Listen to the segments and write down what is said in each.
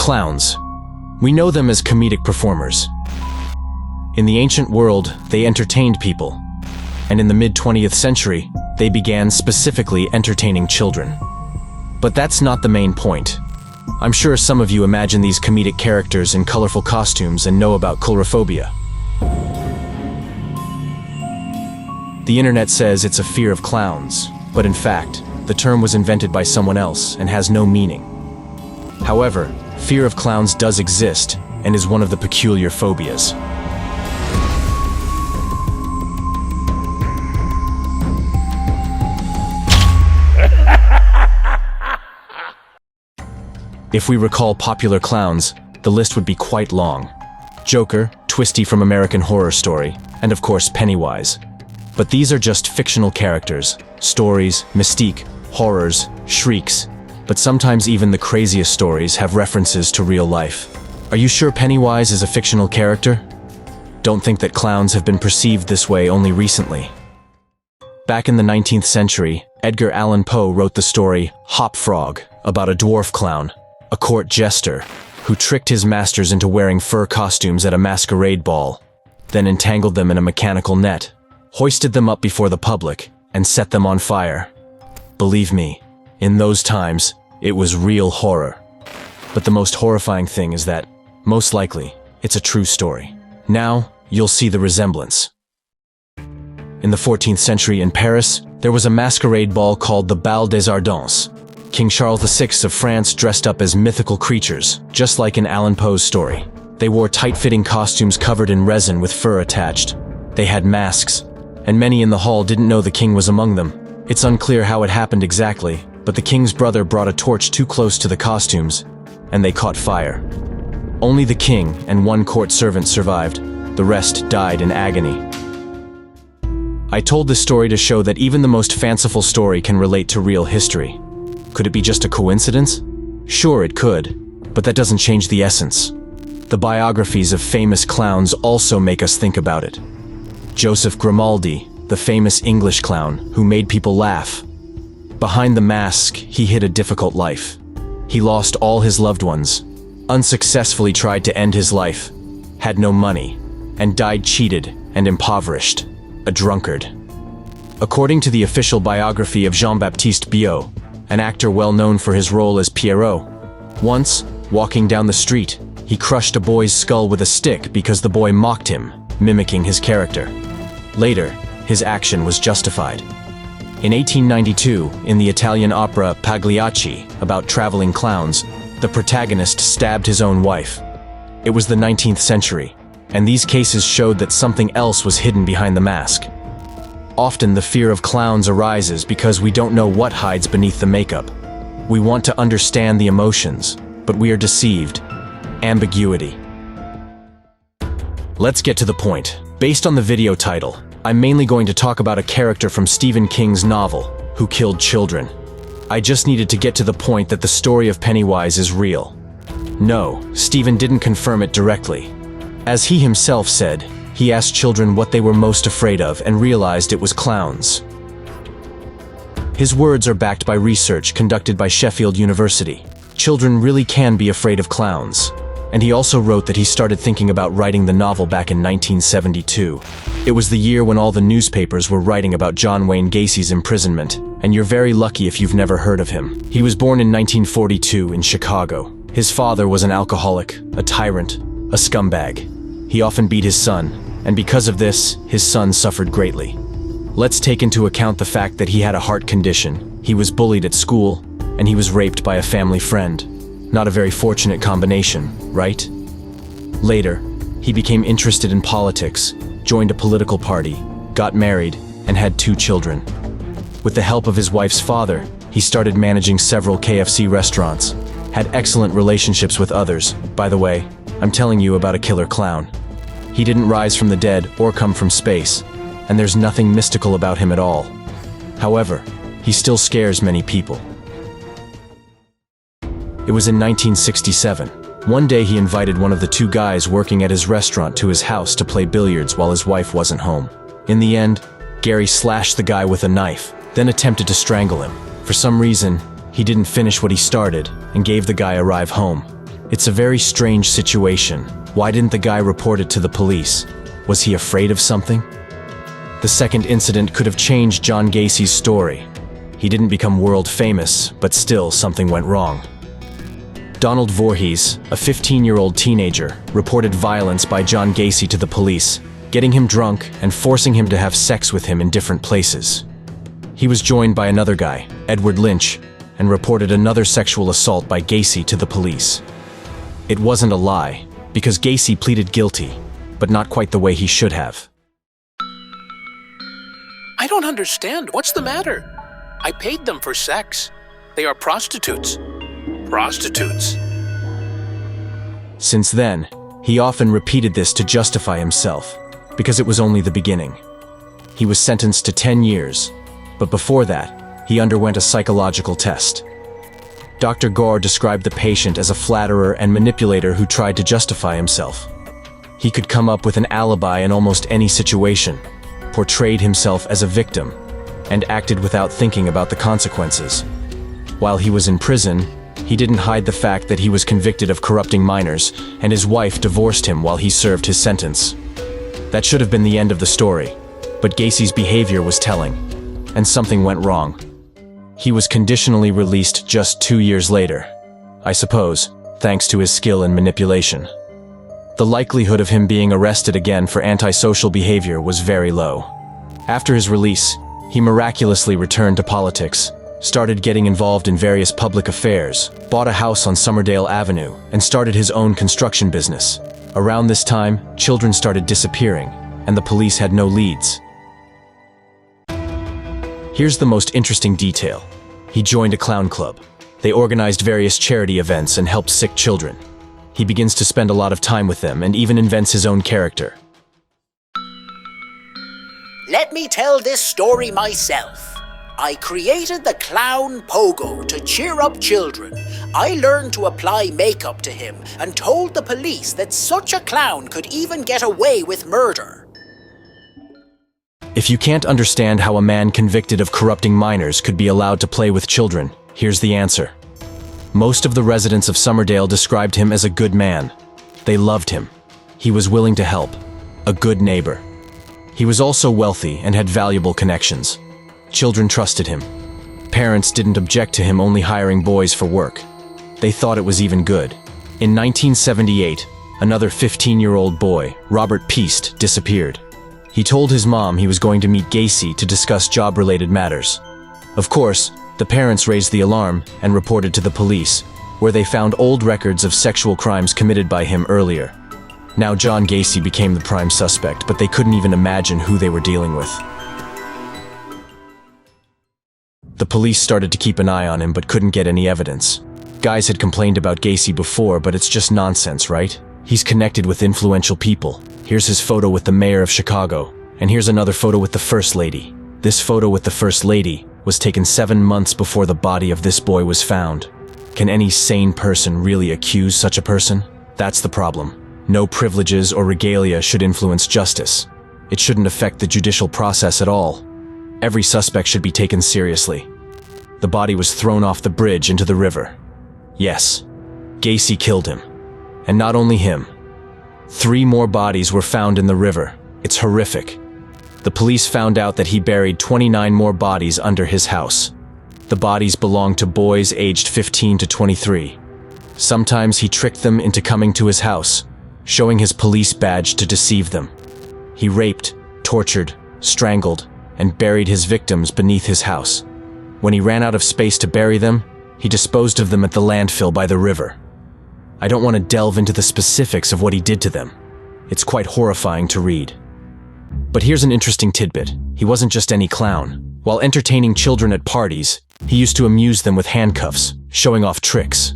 Clowns. We know them as comedic performers. In the ancient world, they entertained people. And in the mid-20th century, they began specifically entertaining children. But that's not the main point. I'm sure some of you imagine these comedic characters in colorful costumes and know about coulrophobia. The internet says it's a fear of clowns, but in fact, the term was invented by someone else and has no meaning. However, fear of clowns does exist and is one of the peculiar phobias. If we recall popular clowns, the list would be quite long. Joker, Twisty from American Horror Story, and of course Pennywise. But these are just fictional characters, stories, mystique, horrors, shrieks, but sometimes even the craziest stories have references to real life. Are you sure Pennywise is a fictional character? Don't think that clowns have been perceived this way only recently. Back in the 19th century, Edgar Allan Poe wrote the story Hop Frog about a dwarf clown, a court jester, who tricked his masters into wearing fur costumes at a masquerade ball, then entangled them in a mechanical net, hoisted them up before the public, and set them on fire. Believe me, in those times, it was real horror. But the most horrifying thing is that, most likely, it's a true story. Now, you'll see the resemblance. In the 14th century in Paris, there was a masquerade ball called the Bal des Ardents. King Charles VI of France dressed up as mythical creatures, just like in Allan Poe's story. They wore tight-fitting costumes covered in resin with fur attached. They had masks, and many in the hall didn't know the king was among them. It's unclear how it happened exactly, but the king's brother brought a torch too close to the costumes, and they caught fire. Only the king and one court servant survived. The rest died in agony. I told this story to show that even the most fanciful story can relate to real history. Could it be just a coincidence? Sure, it could, but that doesn't change the essence. The biographies of famous clowns also make us think about it. Joseph Grimaldi, the famous English clown who made people laugh. Behind the mask, he hid a difficult life. He lost all his loved ones, unsuccessfully tried to end his life, had no money, and died cheated and impoverished, a drunkard. According to the official biography of Jean-Baptiste Biot, an actor well known for his role as Pierrot, once, walking down the street, he crushed a boy's skull with a stick because the boy mocked him, mimicking his character. Later, his action was justified. In 1892, in the Italian opera Pagliacci, about traveling clowns, the protagonist stabbed his own wife. It was the 19th century, and these cases showed that something else was hidden behind the mask. Often the fear of clowns arises because we don't know what hides beneath the makeup. We want to understand the emotions, but we are deceived. Ambiguity. Let's get to the point. Based on the video title, I'm mainly going to talk about a character from Stephen King's novel, Who Killed Children. I just needed to get to the point that the story of Pennywise is real. No, Stephen didn't confirm it directly. As he himself said, he asked children what they were most afraid of and realized it was clowns. His words are backed by research conducted by Sheffield University. Children really can be afraid of clowns. And he also wrote that he started thinking about writing the novel back in 1972. It was the year when all the newspapers were writing about John Wayne Gacy's imprisonment, and you're very lucky if you've never heard of him. He was born in 1942 in Chicago. His father was an alcoholic, a tyrant, a scumbag. He often beat his son, and because of this, his son suffered greatly. Let's take into account the fact that he had a heart condition, he was bullied at school, and he was raped by a family friend. Not a very fortunate combination, right? Later, he became interested in politics, joined a political party, got married, and had 2 children. With the help of his wife's father, he started managing several KFC restaurants, had excellent relationships with others. By the way, I'm telling you about a killer clown. He didn't rise from the dead or come from space, and there's nothing mystical about him at all. However, he still scares many people. It was in 1967. One day he invited one of the 2 guys working at his restaurant to his house to play billiards while his wife wasn't home. In the end, Gary slashed the guy with a knife, then attempted to strangle him. For some reason, he didn't finish what he started and gave the guy a ride home. It's a very strange situation. Why didn't the guy report it to the police? Was he afraid of something? The second incident could have changed John Gacy's story. He didn't become world famous, but still something went wrong. Donald Voorhees, a 15-year-old teenager, reported violence by John Gacy to the police, getting him drunk and forcing him to have sex with him in different places. He was joined by another guy, Edward Lynch, and reported another sexual assault by Gacy to the police. It wasn't a lie, because Gacy pleaded guilty, but not quite the way he should have. I don't understand. What's the matter? I paid them for sex. They are prostitutes. Prostitutes. Since then, he often repeated this to justify himself, because it was only the beginning. He was sentenced to 10 years, but before that, he underwent a psychological test. Dr. Gore described the patient as a flatterer and manipulator who tried to justify himself. He could come up with an alibi in almost any situation, portrayed himself as a victim, and acted without thinking about the consequences. While he was in prison, he didn't hide the fact that he was convicted of corrupting minors, and his wife divorced him while he served his sentence. That should have been the end of the story, but Gacy's behavior was telling, and something went wrong. He was conditionally released just 2 years later, I suppose, thanks to his skill in manipulation. The likelihood of him being arrested again for antisocial behavior was very low. After his release, he miraculously returned to politics, started getting involved in various public affairs, bought a house on Somerdale Avenue, and started his own construction business. Around this time, children started disappearing, and the police had no leads. Here's the most interesting detail. He joined a clown club. They organized various charity events and helped sick children. He begins to spend a lot of time with them and even invents his own character. Let me tell this story myself. I created the clown Pogo to cheer up children. I learned to apply makeup to him and told the police that such a clown could even get away with murder. If you can't understand how a man convicted of corrupting minors could be allowed to play with children, here's the answer. Most of the residents of Somerdale described him as a good man. They loved him. He was willing to help. A good neighbor. He was also wealthy and had valuable connections. Children trusted him. Parents didn't object to him only hiring boys for work. They thought it was even good. In 1978, another 15-year-old boy, Robert Peast, disappeared. He told his mom he was going to meet Gacey to discuss job-related matters. Of course, the parents raised the alarm and reported to the police, where they found old records of sexual crimes committed by him earlier. Now John Gacey became the prime suspect, but they couldn't even imagine who they were dealing with. The police started to keep an eye on him but couldn't get any evidence. Guys had complained about Gacey before, but it's just nonsense, right? He's connected with influential people. Here's his photo with the mayor of Chicago, and here's another photo with the First Lady. This photo with the First Lady was taken 7 months before the body of this boy was found. Can any sane person really accuse such a person? That's the problem. No privileges or regalia should influence justice. It shouldn't affect the judicial process at all. Every suspect should be taken seriously. The body was thrown off the bridge into the river. Yes, Gacey killed him. And not only him. 3 more bodies were found in the river. It's horrific. The police found out that he buried 29 more bodies under his house. The bodies belonged to boys aged 15 to 23. Sometimes he tricked them into coming to his house, showing his police badge to deceive them. He raped, tortured, strangled, and buried his victims beneath his house. When he ran out of space to bury them, he disposed of them at the landfill by the river. I don't want to delve into the specifics of what he did to them. It's quite horrifying to read. But here's an interesting tidbit. He wasn't just any clown. While entertaining children at parties, he used to amuse them with handcuffs, showing off tricks.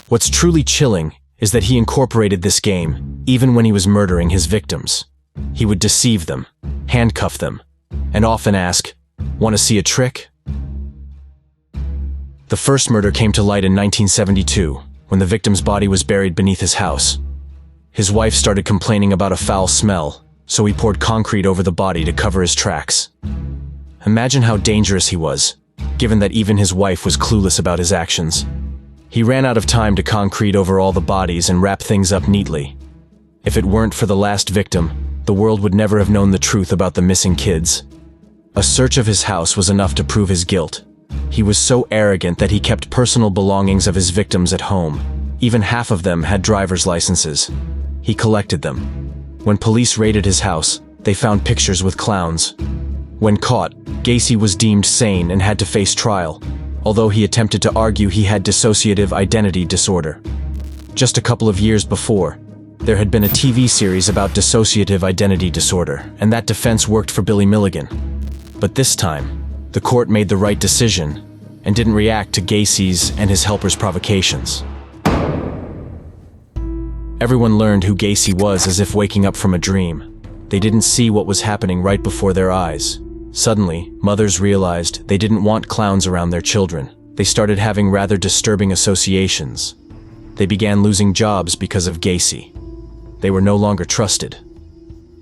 What's truly chilling is that he incorporated this game even when he was murdering his victims. He would deceive them, handcuff them, and often ask, "Want to see a trick?" The first murder came to light in 1972, when the victim's body was buried beneath his house. His wife started complaining about a foul smell, so he poured concrete over the body to cover his tracks. Imagine how dangerous he was, given that even his wife was clueless about his actions. He ran out of time to concrete over all the bodies and wrap things up neatly. If it weren't for the last victim, the world would never have known the truth about the missing kids. A search of his house was enough to prove his guilt. He was so arrogant that he kept personal belongings of his victims at home. Even half of them had driver's licenses. He collected them. When police raided his house, they found pictures with clowns. When caught, Gacey was deemed sane and had to face trial, although he attempted to argue he had dissociative identity disorder. Just a couple of years before, there had been a TV series about dissociative identity disorder, and that defense worked for Billy Milligan. But this time, the court made the right decision and didn't react to Gacey's and his helpers' provocations. Everyone learned who Gacey was as if waking up from a dream. They didn't see what was happening right before their eyes. Suddenly, mothers realized they didn't want clowns around their children. They started having rather disturbing associations. They began losing jobs because of Gacey. They were no longer trusted.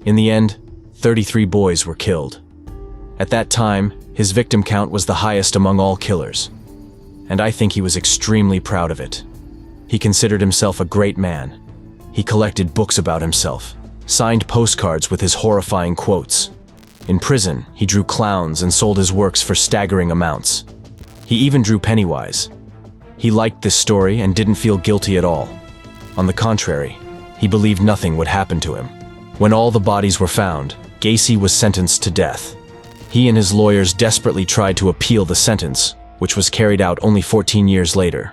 In the end, 33 boys were killed. At that time, his victim count was the highest among all killers. And I think he was extremely proud of it. He considered himself a great man. He collected books about himself, signed postcards with his horrifying quotes. In prison, he drew clowns and sold his works for staggering amounts. He even drew Pennywise. He liked this story and didn't feel guilty at all. On the contrary, he believed nothing would happen to him. When all the bodies were found, Gacey was sentenced to death. He and his lawyers desperately tried to appeal the sentence, which was carried out only 14 years later.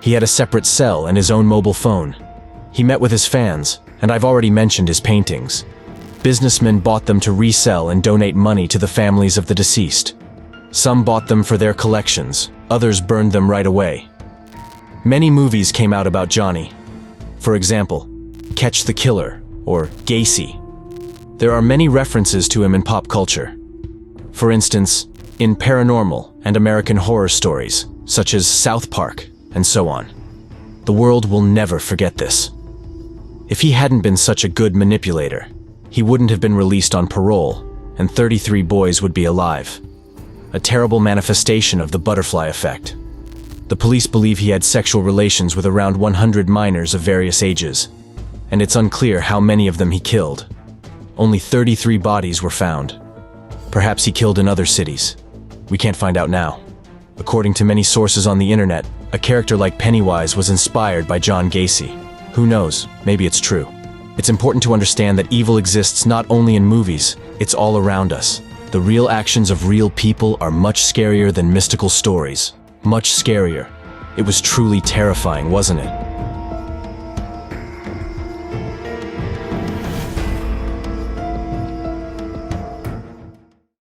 He had a separate cell and his own mobile phone. He met with his fans, and I've already mentioned his paintings. Businessmen bought them to resell and donate money to the families of the deceased. Some bought them for their collections, others burned them right away. Many movies came out about Johnny. For example, Catch the Killer, or Gacey. There are many references to him in pop culture. For instance, in paranormal and American horror stories, such as South Park, and so on. The world will never forget this. If he hadn't been such a good manipulator, he wouldn't have been released on parole, and 33 boys would be alive. A terrible manifestation of the butterfly effect. The police believe he had sexual relations with around 100 minors of various ages, and it's unclear how many of them he killed. Only 33 bodies were found. Perhaps he killed in other cities. We can't find out now. According to many sources on the internet, a character like Pennywise was inspired by John Gacy. Who knows, maybe it's true. It's important to understand that evil exists not only in movies, it's all around us. The real actions of real people are much scarier than mystical stories. Much scarier. It was truly terrifying, wasn't it?